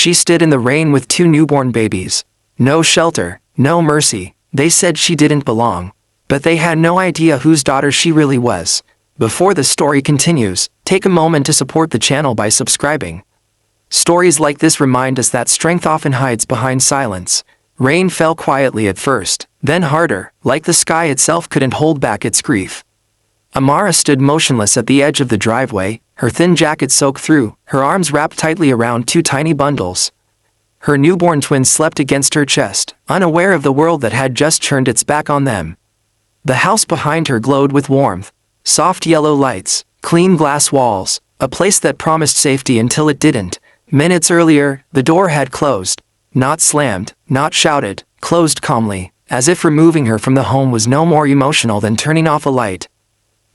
She stood in the rain with 2 newborn babies. No shelter, no mercy. They said she didn't belong. But they had no idea whose daughter she really was. Before the story continues, take a moment to support the channel by subscribing. Stories like this remind us that strength often hides behind silence. Rain fell quietly at first, then harder, like the sky itself couldn't hold back its grief. Amara stood motionless at the edge of the driveway, her thin jacket soaked through, her arms wrapped tightly around 2 tiny bundles. Her newborn twin slept against her chest, unaware of the world that had just turned its back on them. The house behind her glowed with warmth. Soft yellow lights, clean glass walls, a place that promised safety until it didn't. Minutes earlier, the door had closed. Not slammed, not shouted, closed calmly, as if removing her from the home was no more emotional than turning off a light.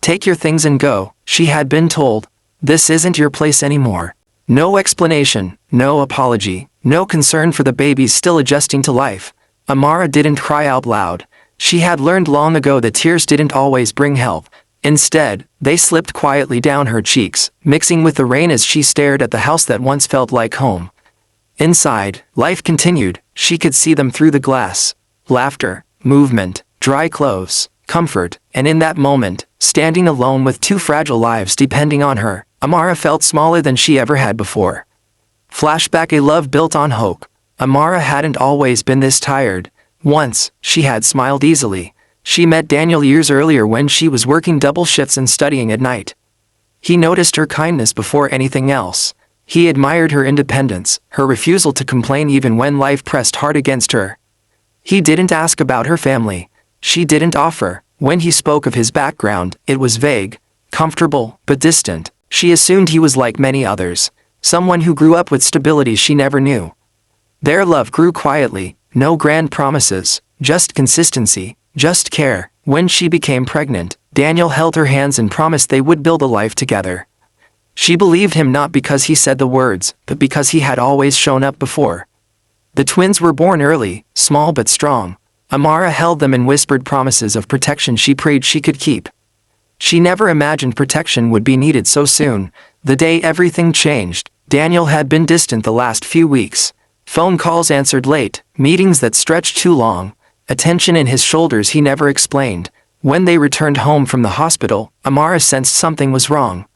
Take your things and go, she had been told. This isn't your place anymore. No explanation, no apology, no concern for the babies still adjusting to life. Amara didn't cry out loud. She had learned long ago that tears didn't always bring help. Instead, they slipped quietly down her cheeks, mixing with the rain as she stared at the house that once felt like home. Inside, life continued. She could see them through the glass. Laughter, movement, dry clothes, comfort, and in that moment, standing alone with 2 fragile lives depending on her, Amara felt smaller than she ever had before. Flashback: a love built on hope. Amara hadn't always been this tired. Once, she had smiled easily. She met Daniel years earlier when she was working double shifts and studying at night. He noticed her kindness before anything else. He admired her independence, her refusal to complain even when life pressed hard against her. He didn't ask about her family. She didn't offer. When he spoke of his background, it was vague, comfortable, but distant. She assumed he was like many others, someone who grew up with stability she never knew. Their love grew quietly, no grand promises, just consistency. Just care. When she became pregnant, Daniel held her hands and promised they would build a life together. She believed him not because he said the words, but because he had always shown up before. The twins were born early, small but strong. Amara held them and whispered promises of protection she prayed she could keep. She never imagined protection would be needed so soon. The day everything changed, Daniel had been distant the last few weeks. Phone calls answered late, meetings that stretched too long. A tension in his shoulders he never explained. When they returned home from the hospital, Amara sensed something was wrong.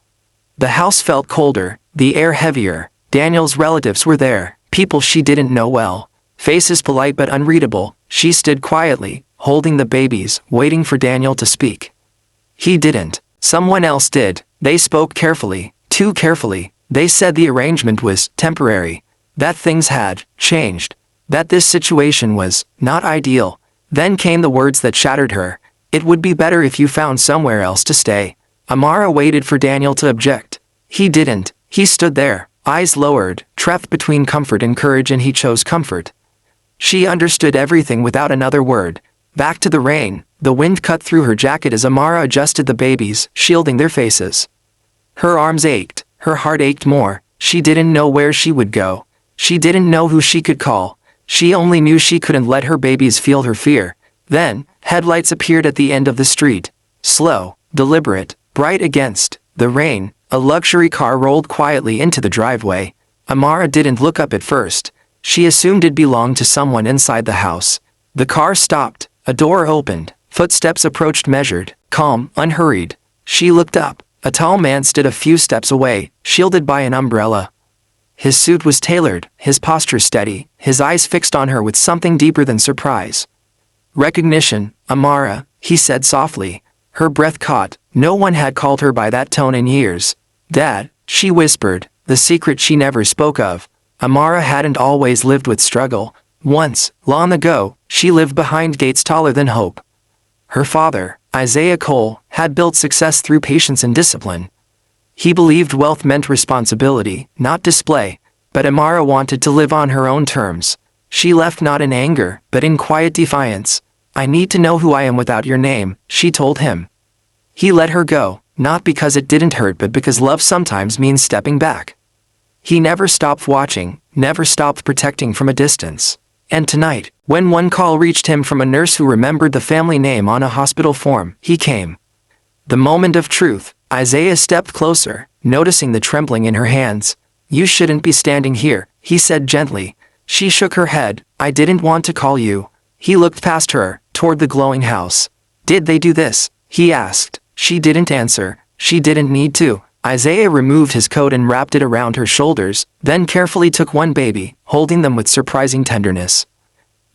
The house felt colder, the air heavier. Daniel's relatives were there, people she didn't know well. Faces polite but unreadable. She stood quietly, holding the babies, waiting for Daniel to speak. He didn't. Someone else did. They spoke carefully, too carefully. They said the arrangement was temporary, that things had changed, that this situation was not ideal. Then came the words that shattered her. It would be better if you found somewhere else to stay. Amara waited for Daniel to object. He didn't. He stood there, eyes lowered, trapped between comfort and courage, and he chose comfort. She understood everything without another word. Back to the rain. The wind cut through her jacket as Amara adjusted the babies, shielding their faces. Her arms ached. Her heart ached more. She didn't know where she would go. She didn't know who she could call. She only knew she couldn't let her babies feel her fear. Then, headlights appeared at the end of the street. Slow, deliberate, bright against the rain. A luxury car rolled quietly into the driveway. Amara didn't look up at first. She assumed it belonged to someone inside the house. The car stopped. A door opened. Footsteps approached, measured, calm, unhurried. She looked up. A tall man stood a few steps away, shielded by an umbrella. His suit was tailored, his posture steady, his eyes fixed on her with something deeper than surprise. Recognition, Amara, he said softly. Her breath caught. No one had called her by that tone in years. Dad, she whispered, the secret she never spoke of. Amara hadn't always lived with struggle. Once, long ago, she lived behind gates taller than hope. Her father, Isaiah Cole, had built success through patience and discipline. He believed wealth meant responsibility, not display, but Amara wanted to live on her own terms. She left not in anger, but in quiet defiance. I need to know who I am without your name, she told him. He let her go, not because it didn't hurt but because love sometimes means stepping back. He never stopped watching, never stopped protecting from a distance. And tonight, when one call reached him from a nurse who remembered the family name on a hospital form, he came. The moment of truth. Isaiah stepped closer, noticing the trembling in her hands. You shouldn't be standing here, he said gently. She shook her head. I didn't want to call you. He looked past her, toward the glowing house. Did they do this? He asked. She didn't answer. She didn't need to. Isaiah removed his coat and wrapped it around her shoulders, then carefully took one baby, holding them with surprising tenderness.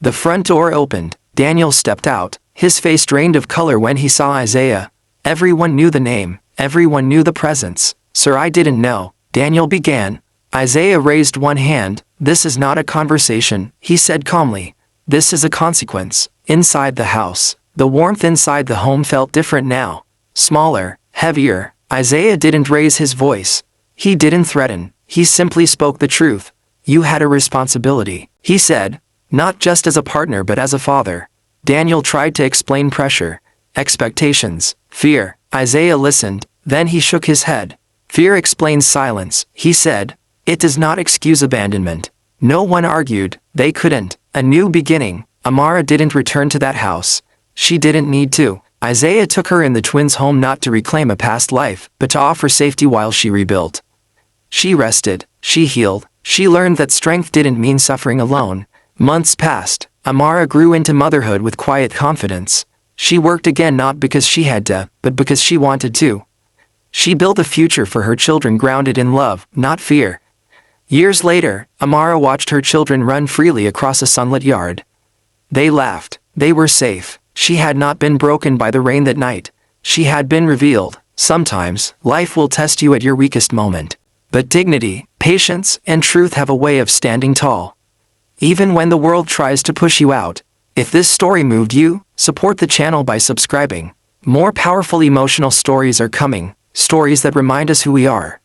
The front door opened. Daniel stepped out, his face drained of color when he saw Isaiah. Everyone knew the name. Everyone knew the presence. Sir, I didn't know, Daniel began. Isaiah raised one hand. This is not a conversation, he said calmly. This is a consequence. Inside the house, the warmth inside the home felt different now. Smaller, heavier. Isaiah didn't raise his voice. He didn't threaten. He simply spoke the truth. You had a responsibility, he said. Not just as a partner but as a father. Daniel tried to explain pressure, expectations, fear. Isaiah listened, then he shook his head. Fear explains silence, he said. It does not excuse abandonment. No one argued. They couldn't. A new beginning. Amara didn't return to that house. She didn't need to. Isaiah took her in the twins' home not to reclaim a past life, but to offer safety while she rebuilt. She rested. She healed. She learned that strength didn't mean suffering alone. Months passed. Amara grew into motherhood with quiet confidence. She worked again not because she had to, but because she wanted to. She built a future for her children grounded in love, not fear. Years later, Amara watched her children run freely across a sunlit yard. They laughed. They were safe. She had not been broken by the rain that night. She had been revealed. Sometimes, life will test you at your weakest moment. But dignity, patience, and truth have a way of standing tall. Even when the world tries to push you out. If this story moved you, support the channel by subscribing. More powerful emotional stories are coming, stories that remind us who we are.